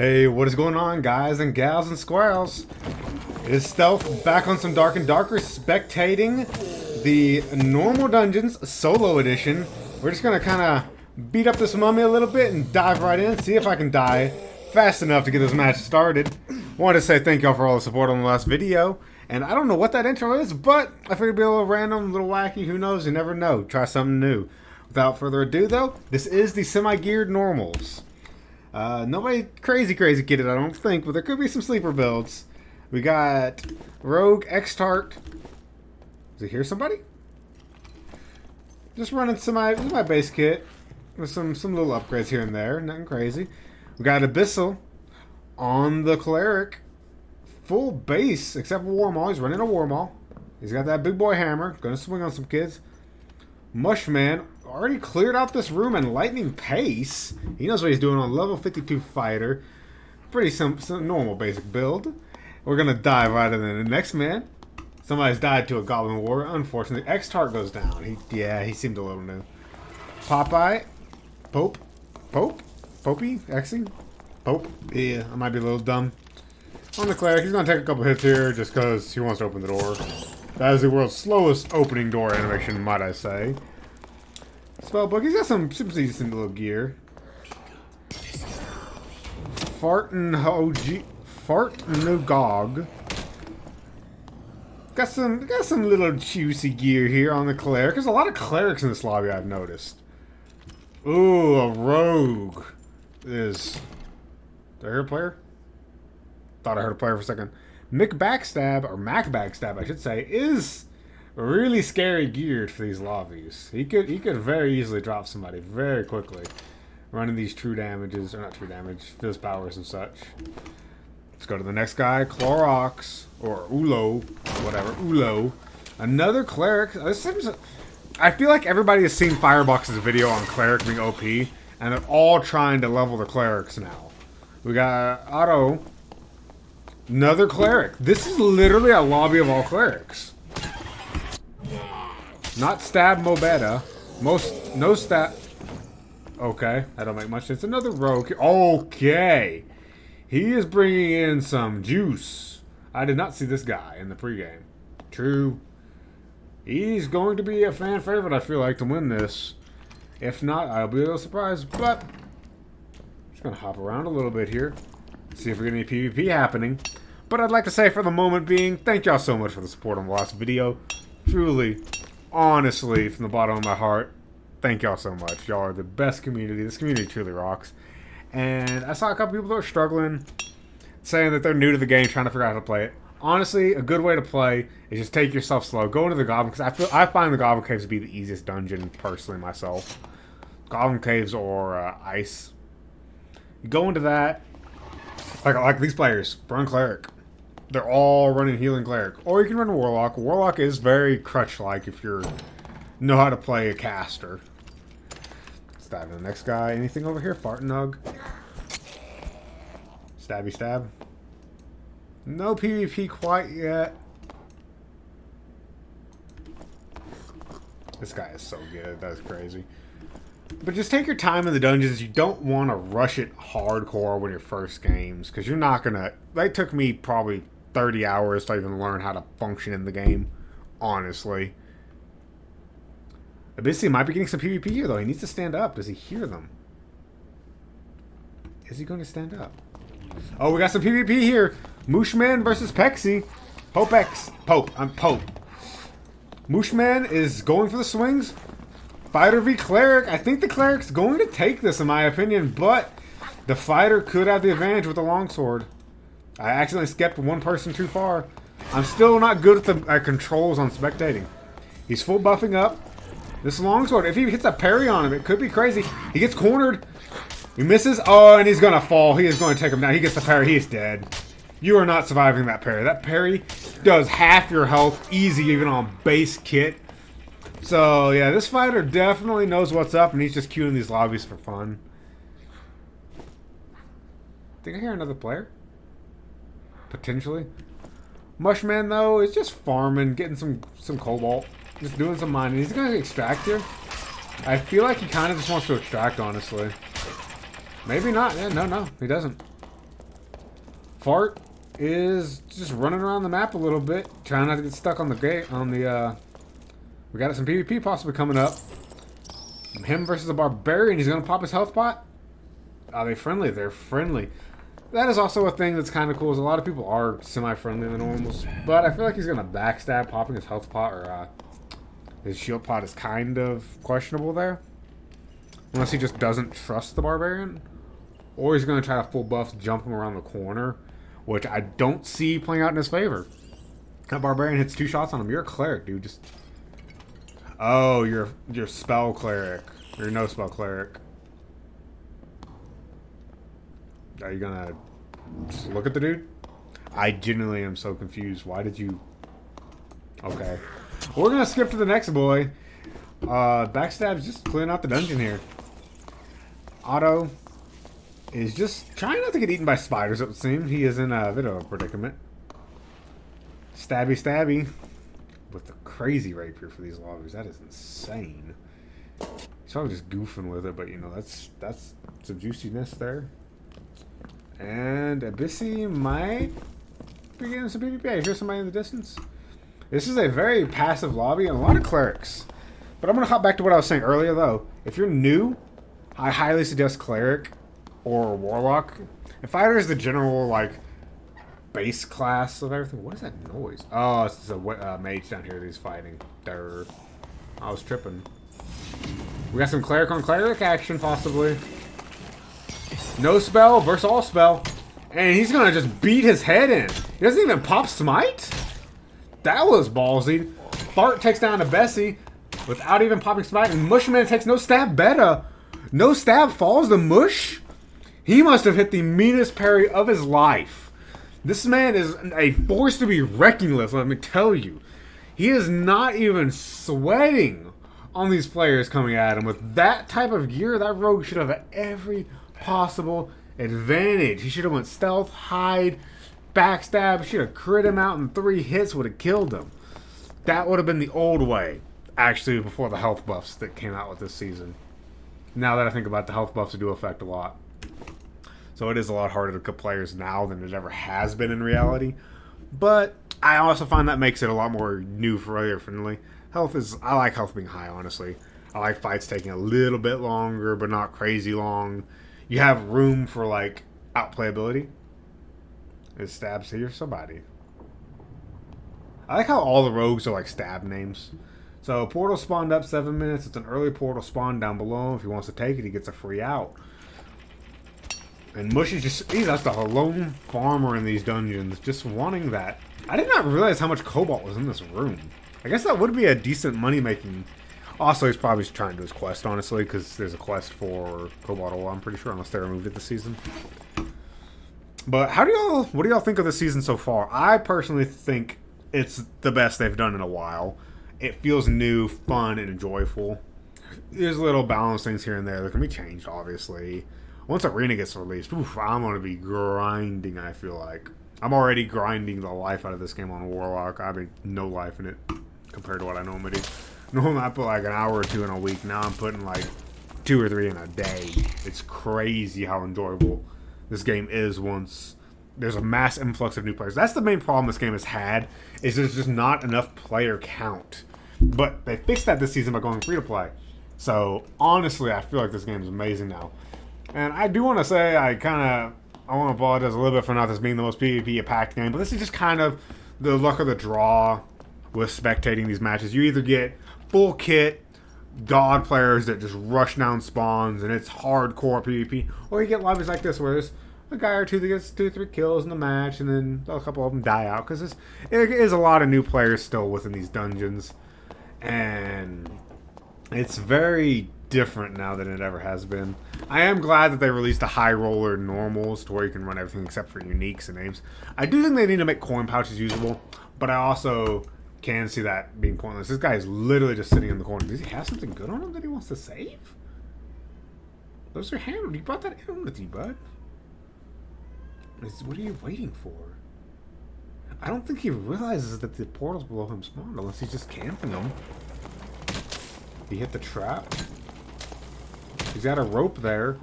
Hey, what is going on, guys and gals and squirrels? It is Stealth back on some Dark and Darker, spectating the normal dungeons solo edition. We're just gonna kind of beat up this mummy a little bit and dive right in, see if I can die fast enough to get this match started. Wanted to say thank y'all for all the support on the last video, and I don't know what that intro is, but I figured it'd be a little random, a little wacky. Who knows? You never know. Try something new. Without further ado, though, this is the semi-geared normals. Nobody crazy kitted, I don't think, but there could be some sleeper builds. We got Rogue, X-Tart. Is it here somebody? Just running my base kit with some little upgrades here and there, nothing crazy. We got Abyssal on the Cleric, full base except for Warmaw. He's running a Warmaw. He's got that big boy hammer, gonna swing on some kids. Mushman already cleared out this room in lightning pace. He knows what he's doing on level 52 fighter. Pretty some normal basic build. We're gonna dive right into the next man. Somebody's died to a goblin war. Unfortunately, X-Tart goes down. He seemed a little new. Popeye, Popey, Xing, Pope. Yeah, I might be a little dumb. On the Cleric, he's gonna take a couple hits here just because he wants to open the door. That is the world's slowest opening door animation, might I say. Spellbook, he's got some decent little gear. Fartnogog. Got some little juicy gear here on the Cleric. There's a lot of Clerics in this lobby, I've noticed. Ooh, a Rogue. Did I hear a player? Thought I heard a player for a second. Mac Backstab, I should say, is really scary geared for these lobbies. He could very easily drop somebody very quickly, running these true damages, or not true damage, fizz powers and such. Let's go to the next guy, Clorox, or Ulo, whatever, Ulo. Another Cleric. I feel like everybody has seen Firebox's video on Cleric being OP, and they're all trying to level the Clerics now. We got Otto. Another Cleric. This is literally a lobby of all Clerics. Not Stab Mobetta. No stab. Okay, that don't make much sense. Another Rogue. Okay. He is bringing in some juice. I did not see this guy in the pregame. True. He's going to be a fan favorite, I feel like, to win this. If not, I'll be a little surprised. But just going to hop around a little bit here. See if we get any PvP happening. But I'd like to say, for the moment being, thank y'all so much for the support on the last video. Truly, honestly, from the bottom of my heart, thank y'all so much. Y'all are the best community. This community truly rocks. And I saw a couple people that were struggling, saying that they're new to the game, trying to figure out how to play it. Honestly, a good way to play is just take yourself slow. Go into the Goblin, because I find the Goblin Caves to be the easiest dungeon, personally, myself. Goblin Caves or Ice. You go into that. Like these players, run Cleric. They're all running Healing Cleric. Or you can run Warlock. Warlock is very crutch-like if you know how to play a caster. Let's dive into the next guy. Anything over here? Fartnug. Stabby stab. No PvP quite yet. This guy is so good. That's crazy. But just take your time in the dungeons. You don't want to rush it hardcore when your first games, because you're not going to... They took me probably 30 hours to even learn how to function in the game, honestly. Abyssal might be getting some PvP here, though. He needs to stand up. Does he hear them? Is he going to stand up? Oh, we got some PvP here. Mooshman versus Pexy. Pope. Mooshman is going for the swings. Fighter v Cleric. I think the Cleric's going to take this, in my opinion, but the Fighter could have the advantage with the longsword. I accidentally skipped one person too far. I'm still not good at the controls on Spectating. He's full buffing up. This longsword, if he hits a parry on him, it could be crazy. He gets cornered. He misses. Oh, and he's going to fall. He is going to take him down. He gets the parry. He is dead. You are not surviving that parry. That parry does half your health easy, even on base kit. So, yeah, this fighter definitely knows what's up, and he's just queuing these lobbies for fun. Think I hear another player? Potentially. Mushman, though, is just farming, getting some cobalt. Just doing some mining. He's going to extract here. I feel like he kind of just wants to extract, honestly. Maybe not. Yeah, no, he doesn't. Fart is just running around the map a little bit, trying not to get stuck on the gate. We got some PvP possibly coming up. Him versus a barbarian. He's gonna pop his health pot. Are they friendly? They're friendly. That is also a thing that's kind of cool. Is a lot of people are semi-friendly in the normals, but I feel like he's gonna backstab popping his health pot, or his shield pot is kind of questionable there, unless he just doesn't trust the barbarian, or he's gonna try to full buff jump him around the corner, which I don't see playing out in his favor. That barbarian hits 2 shots on him. You're a cleric, dude. Just oh, you're spell cleric. You're no spell cleric. Are you gonna just look at the dude? I genuinely am so confused. Why did you... Okay. We're gonna skip to the next boy. Backstab's just clearing out the dungeon here. Otto is just trying not to get eaten by spiders, it would seem. He is in a bit of a predicament. Stabby stabby. With the crazy rapier for these lobbies. That is insane. He's probably just goofing with it, but you know, that's some juiciness there. And Abyssy might be getting some PvP. I hear somebody in the distance. This is a very passive lobby and a lot of clerics. But I'm going to hop back to what I was saying earlier, though. If you're new, I highly suggest cleric or warlock. And fighter is the general, like, base class of everything. What is that noise? Oh, it's a mage down here that he's fighting. Durr. I was tripping. We got some cleric on cleric action, possibly. No spell versus all spell. And he's going to just beat his head in. He doesn't even pop smite? That was ballsy. Fart takes down to Bessie without even popping smite. And Mushman takes no stab beta. No stab falls to Mush. He must have hit the meanest parry of his life. This man is a force to be reckoned with, let me tell you. He is not even sweating on these players coming at him. With that type of gear, that rogue should have had every possible advantage. He should have went stealth, hide, backstab. Should have crit him out in 3 hits, would have killed him. That would have been the old way, actually, before the health buffs that came out with this season. Now that I think about it, the health buffs do affect a lot. So it is a lot harder to kill players now than it ever has been in reality. But I also find that makes it a lot more new player friendly. I like health being high, honestly. I like fights taking a little bit longer, but not crazy long. You have room for, like, outplayability. It stabs here, somebody. I like how all the rogues are, like, stab names. So, portal spawned up 7 minutes. It's an early portal spawn down below. If he wants to take it, he gets a free out. And Mushy's he's just a lone farmer in these dungeons, just wanting that. I did not realize how much cobalt was in this room. I guess that would be a decent money-making. Also, he's probably trying to do his quest, honestly, because there's a quest for cobalt ore, I'm pretty sure, unless they removed it this season. But what do y'all think of the season so far? I personally think it's the best they've done in a while. It feels new, fun, and joyful. There's little balance things here and there that can be changed, obviously. Once Arena gets released, oof, I'm going to be grinding, I feel like. I'm already grinding the life out of this game on Warlock. I mean, no life in it compared to what I normally do. Normally I put like an hour or 2 in a week. Now I'm putting like 2 or 3 in a day. It's crazy how enjoyable this game is once there's a mass influx of new players. That's the main problem this game has had, is there's just not enough player count. But they fixed that this season by going free to play. So honestly, I feel like this game is amazing now. And I do want to say I want to apologize a little bit for not this being the most PvP packed game, but this is just kind of the luck of the draw with spectating these matches. You either get full kit, god players that just rush down spawns and it's hardcore PvP, or you get lobbies like this where there's a guy or two that gets 2 or 3 kills in the match and then a couple of them die out, because it is a lot of new players still within these dungeons. And it's very different now than it ever has been. I am glad that they released a high roller normals to where you can run everything except for uniques and names. I do think they need to make coin pouches usable, but I also can see that being pointless. This guy is literally just sitting in the corner. Does he have something good on him that he wants to save? Those are hammered. You brought that in with you, bud. What are you waiting for? I don't think he realizes that the portals below him spawned unless he's just camping them. He hit the trap. He's got a rope there.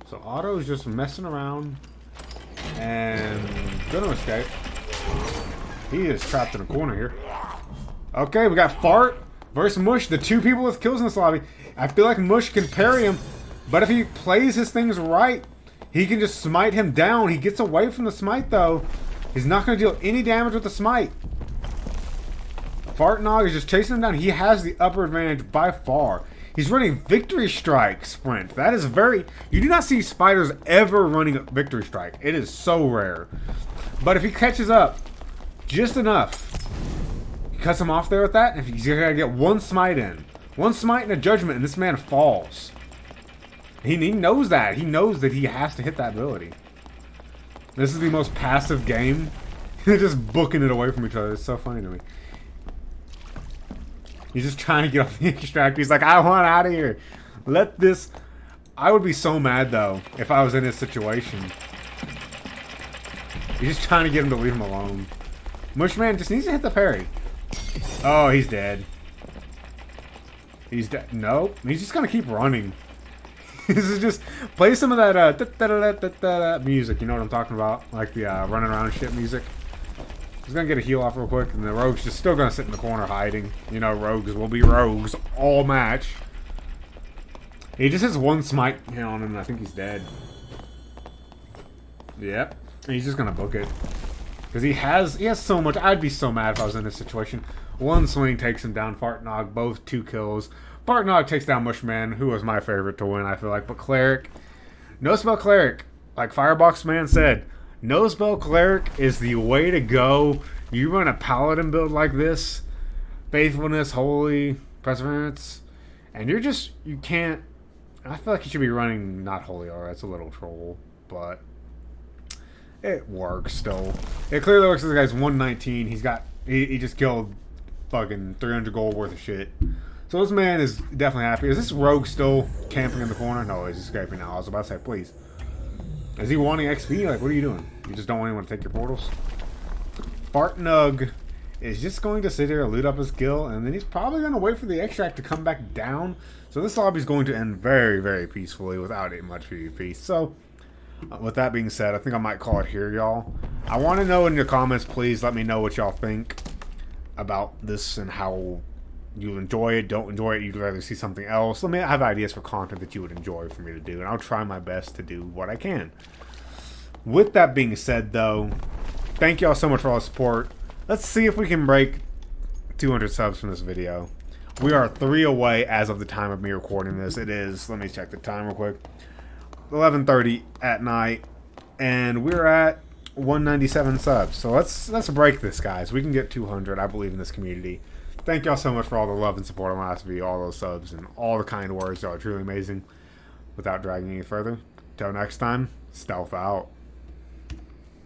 So Otto's just messing around. And gonna escape. He is trapped in a corner here. Okay, we got Fart versus Mush, the two people with kills in this lobby. I feel like Mush can parry him, but if he plays his things right, he can just smite him down. He gets away from the smite, though. He's not going to deal any damage with the smite. Fartnog is just chasing him down. He has the upper advantage by far. He's running Victory Strike Sprint. That is very... You do not see spiders ever running a Victory Strike. It is so rare. But if he catches up just enough, he cuts him off there with that, and he's going to get one smite in. One smite and a judgment, and this man falls. He knows that. He knows that he has to hit that ability. This is the most passive game. They're just booking it away from each other. It's so funny to me. He's just trying to get off the extract. He's like, I want out of here. Let this... I would be so mad, though, if I was in this situation. He's just trying to get him to leave him alone. Mushman just needs to hit the parry. Oh, he's dead. He's dead. Nope. He's just going to keep running. This is just... Play some of that music. You know what I'm talking about? Like the running around and shit music. He's going to get a heal off real quick, and the rogue's just still going to sit in the corner hiding. You know, rogues will be rogues all match. He just has one smite on him, and I think he's dead. Yep. And he's just going to book it. Because he has so much. I'd be so mad if I was in this situation. One swing takes him down. Fartnog, both 2 kills. Fartnog takes down Mushman, who was my favorite to win, I feel like. But Cleric, no spell Cleric. Like Firebox Man said, no spell Cleric is the way to go. You run a Paladin build like this, Faithfulness, Holy, Perseverance, and you're just, you can't, I feel like you should be running not Holy Aura. It's a little troll, but it works still. It clearly looks like the guy's 119. He just killed fucking 300 gold worth of shit. So this man is definitely happy. Is this rogue still camping in the corner? No, he's escaping now. I was about to say, please. Is he wanting XP? Like, what are you doing? You just don't want anyone to take your portals? Fartnug is just going to sit here and loot up his kill, and then he's probably going to wait for the extract to come back down. So this lobby is going to end very, very peacefully without it much PvP. So, with that being said, I think I might call it here, y'all. I want to know in your comments, please let me know what y'all think about this and how you enjoy it, don't enjoy it, you'd rather see something else. Let me have ideas for content that you would enjoy for me to do, and I'll try my best to do what I can. With that being said, though, thank y'all so much for all the support. Let's see if we can break 200 subs from this video. We are 3 away as of the time of me recording this. It is, let me check the time real quick, 11:30 at night, and we're at 197 subs. So let's break this, guys. We can get 200. I believe in this community. Thank y'all so much for all the love and support on the last video, all those subs, and all the kind words. Y'all are truly amazing. Without dragging any further, until next time, stealth out.